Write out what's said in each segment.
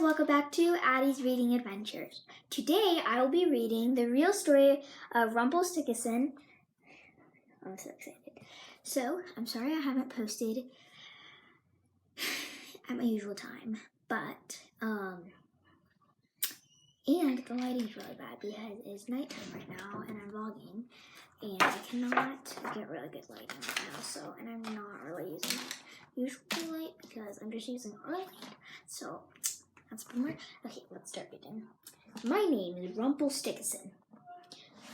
welcome back to Addie's Reading Adventures. Today I will be reading the real story of Rumpelstilisin. I'm so excited. So, I'm sorry I haven't posted at my usual time, but, and the lighting's really bad because it's nighttime right now and I'm vlogging, and I cannot get really good lighting right now, and I'm not really using usual light because I'm just using our light, so that's a bummer. Okay, let's start reading. My name is Rumpelstilisin,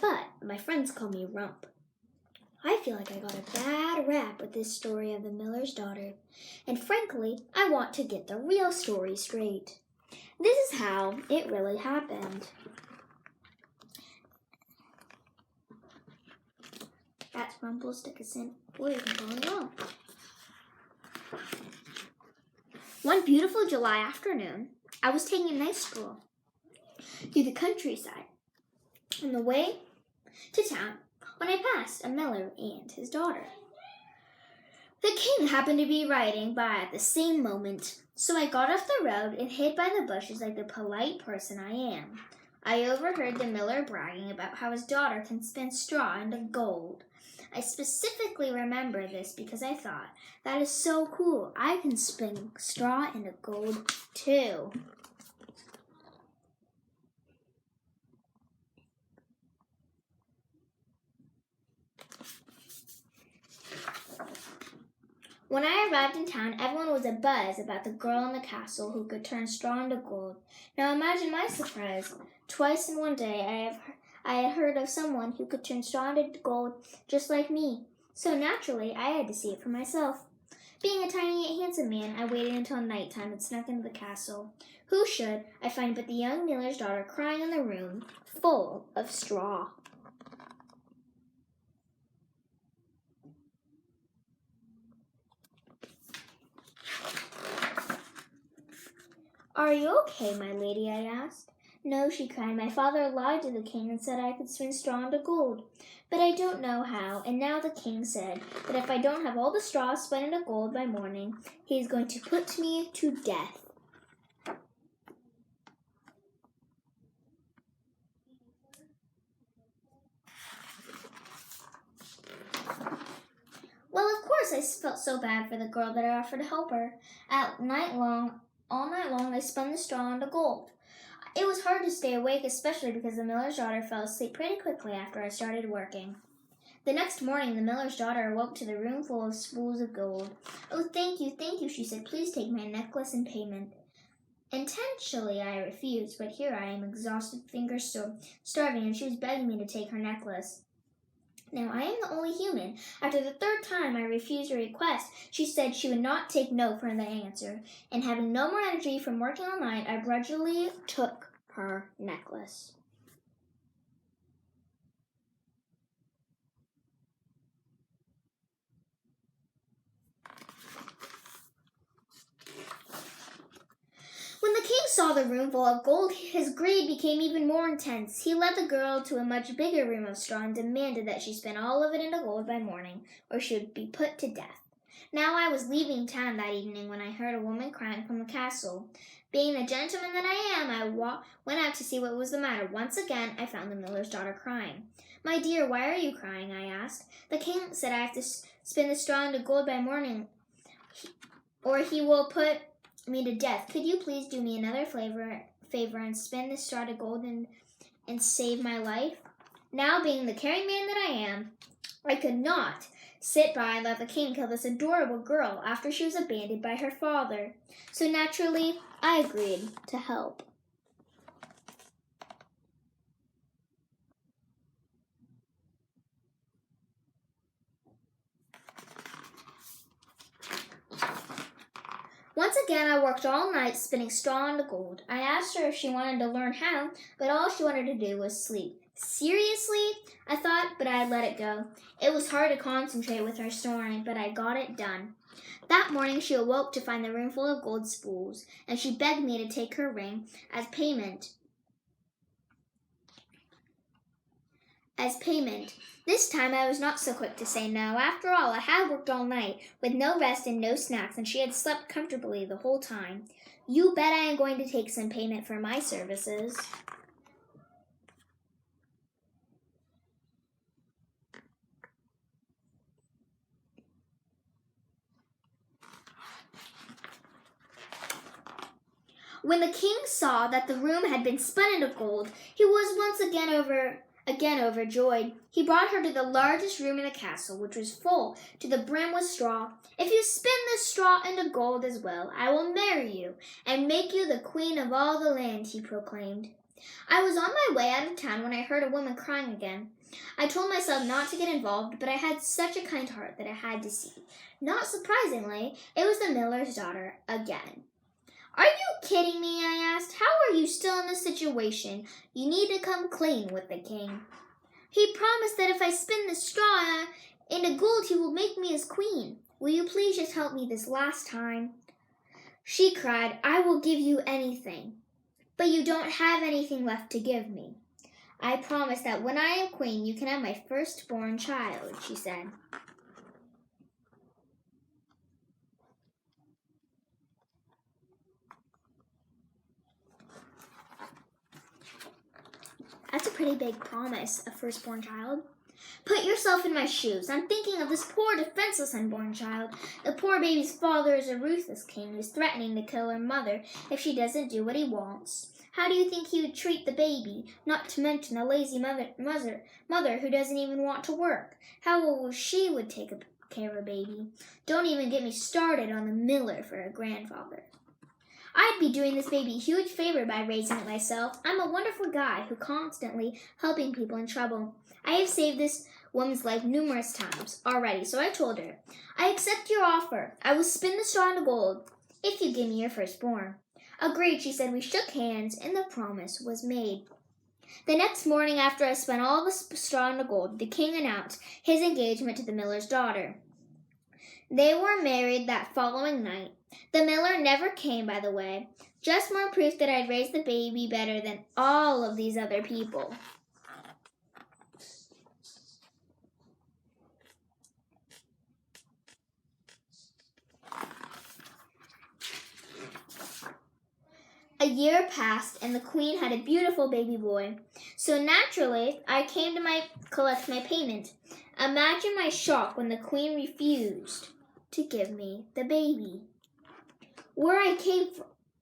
but my friends call me Rump. I feel like I got a bad rap with this story of the miller's daughter, and frankly, I want to get the real story straight. This is how it really happened. That's Rumpelstilisin, or you can call me Rump. One beautiful July afternoon, I was taking a nice stroll through the countryside on the way to town when I passed a miller and his daughter. The king happened to be riding by at the same moment, so I got off the road and hid by the bushes like the polite person I am. I overheard the miller bragging about how his daughter can spin straw into gold. I specifically remember this because I thought, that is so cool. I can spin straw into gold too. When I arrived in town, everyone was abuzz about the girl in the castle who could turn straw into gold. Now imagine my surprise. Twice in one day, I had heard of someone who could turn straw into gold just like me. So naturally, I had to see it for myself. Being a tiny yet handsome man, I waited until nighttime and snuck into the castle. Who should I find but the young miller's daughter crying in the room full of straw. "Are you okay, my lady?" I asked. "No," she cried. "My father lied to the king and said I could spin straw into gold. But I don't know how, and now the king said that if I don't have all the straw spun into gold by morning, he is going to put me to death." Well, of course, I felt so bad for the girl that I offered to help her. All night long, I spun the straw into gold. It was hard to stay awake, especially because the miller's daughter fell asleep pretty quickly after I started working. The next morning, the miller's daughter awoke to the room full of spools of gold. "Oh, thank you," she said. "Please take my necklace in payment." Intentionally, I refused, but here I am, exhausted, fingers still starving, and she was begging me to take her necklace. Now, I am the only human. After the third time I refused her request, she said she would not take no for the answer, and having no more energy from working all night, I grudgingly took her necklace. When the king saw the room full of gold, his greed became even more intense. He led the girl to a much bigger room of straw and demanded that she spin all of it into gold by morning, or she would be put to death. Now I was leaving town that evening when I heard a woman crying from the castle. Being the gentleman that I am, I went out to see what was the matter. Once again, I found the miller's daughter crying. "My dear, why are you crying?" I asked. "The king said I have to spin the straw into gold by morning, or he will put me to death. Could you please do me another favor and spin this straw to gold and save my life?" Now, being the caring man that I am, I could not sit by and let the king kill this adorable girl after she was abandoned by her father. So naturally, I agreed to help. Once again, I worked all night spinning straw into gold. I asked her if she wanted to learn how, but all she wanted to do was sleep. Seriously? I thought, but I let it go. It was hard to concentrate with her snoring, but I got it done. That morning, she awoke to find the room full of gold spools, and she begged me to take her ring as payment. as payment. This time I was not so quick to say no. After all, I had worked all night, with no rest and no snacks, and she had slept comfortably the whole time. You bet I am going to take some payment for my services. When the king saw that the room had been spun into gold, he was once again overjoyed. He brought her to the largest room in the castle, which was full to the brim with straw. If you spin this straw into gold as well, I will marry you and make you the queen of all the land, he proclaimed. I was on my way out of town when I heard a woman crying again. I told myself not to get involved, but I had such a kind heart that I had to see. Not surprisingly, it was the miller's daughter again. Are you kidding me? I asked. How are you still in this situation? You need to come clean with the king. He promised that if I spin the straw into gold, he will make me his queen. Will you please just help me this last time? She cried, I will give you anything. But you don't have anything left to give me. I promise that when I am queen, you can have my firstborn child, she said. That's a pretty big promise, a firstborn child. Put yourself in my shoes. I'm thinking of this poor, defenseless unborn child. The poor baby's father is a ruthless king who's threatening to kill her mother if she doesn't do what he wants. How do you think he would treat the baby? Not to mention a lazy mother who doesn't even want to work. How she would take care of a baby? Don't even get me started on the miller for a grandfather. I'd be doing this baby a huge favor by raising it myself. I'm a wonderful guy who constantly helping people in trouble. I have saved this woman's life numerous times already, so I told her, I accept your offer. I will spin the straw into gold if you give me your firstborn. Agreed, she said. We shook hands, and the promise was made. The next morning, after I spun all the straw into gold, the king announced his engagement to the miller's daughter. They were married that following night. The miller never came, by the way. Just more proof that I'd raised the baby better than all of these other people. A year passed, and the queen had a beautiful baby boy. So naturally, I came to collect my payment. Imagine my shock when the queen refused to give me the baby. Where I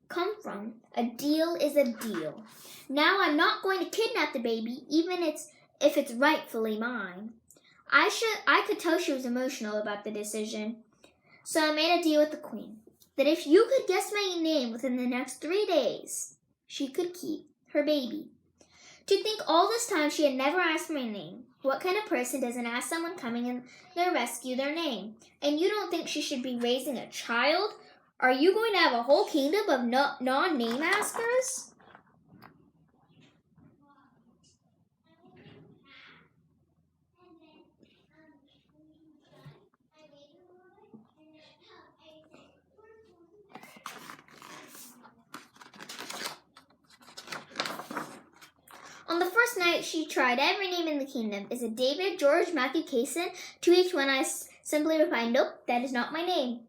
come from, a deal is a deal. Now I'm not going to kidnap the baby, even if it's rightfully mine. I could tell she was emotional about the decision. So I made a deal with the queen that if you could guess my name within the next 3 days, she could keep her baby. To think all this time she had never asked my name. What kind of person doesn't ask someone coming in their rescue their name? And you don't think she should be raising a child? Are you going to have a whole kingdom of non-name askers? On the first night, she tried every name in the kingdom. Is it David, George, Matthew, Cason? To each one I simply replied, nope, that is not my name.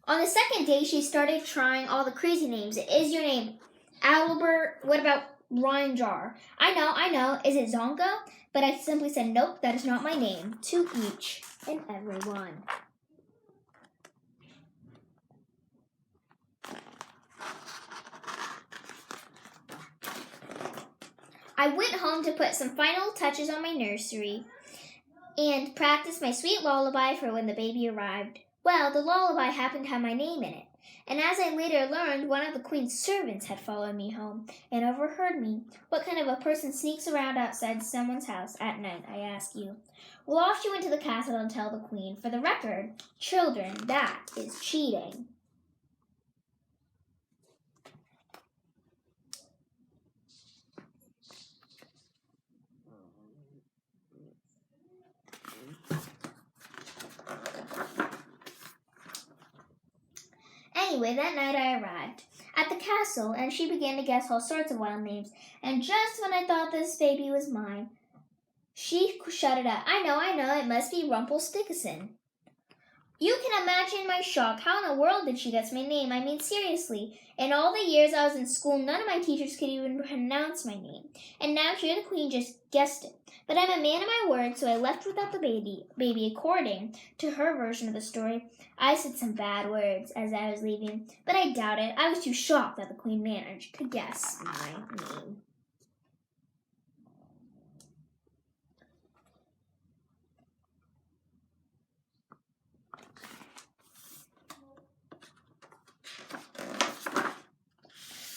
On the second day, she started trying all the crazy names. Is your name Albert? What about Ryan Jar? I know. Is it Zonko? But I simply said, nope, that is not my name. To each and every one. I went home to put some final touches on my nursery and practice my sweet lullaby for when the baby arrived. Well, the lullaby happened to have my name in it, and as I later learned, one of the queen's servants had followed me home and overheard me. What kind of a person sneaks around outside someone's house at night, I ask you? Well, off she went to the castle to tell the queen. For the record, children, that is cheating. Anyway, that night I arrived. at the castle, and she began to guess all sorts of wild names. And just when I thought this baby was mine, she shouted out, I know, it must be Rumpelstilisin. You can imagine my shock. How in the world did she guess my name? I mean, seriously. In all the years I was in school, none of my teachers could even pronounce my name. And now here the queen just guessed it. But I'm a man of my word, so I left without the baby according to her version of the story. I said some bad words as I was leaving, but I doubt it. I was too shocked that the queen managed to guess my name.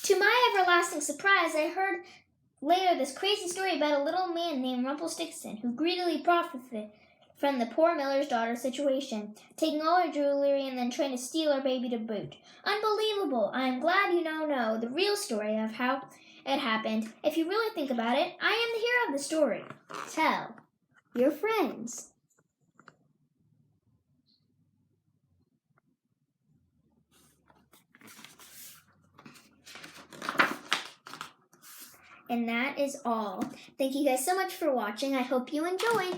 To my everlasting surprise, I heard later this crazy story about a little man named Rumpelstiltskin who greedily profited from the poor miller's daughter's situation, taking all her jewelry and then trying to steal her baby to boot. Unbelievable! I am glad you now know the real story of how it happened. If you really think about it, I am the hero of the story. Tell your friends. And that is all. Thank you guys so much for watching. I hope you enjoyed.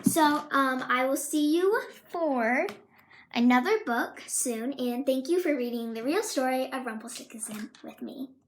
So I will see you for another book soon. And thank you for reading the real story of Rumpelstiltskin with me.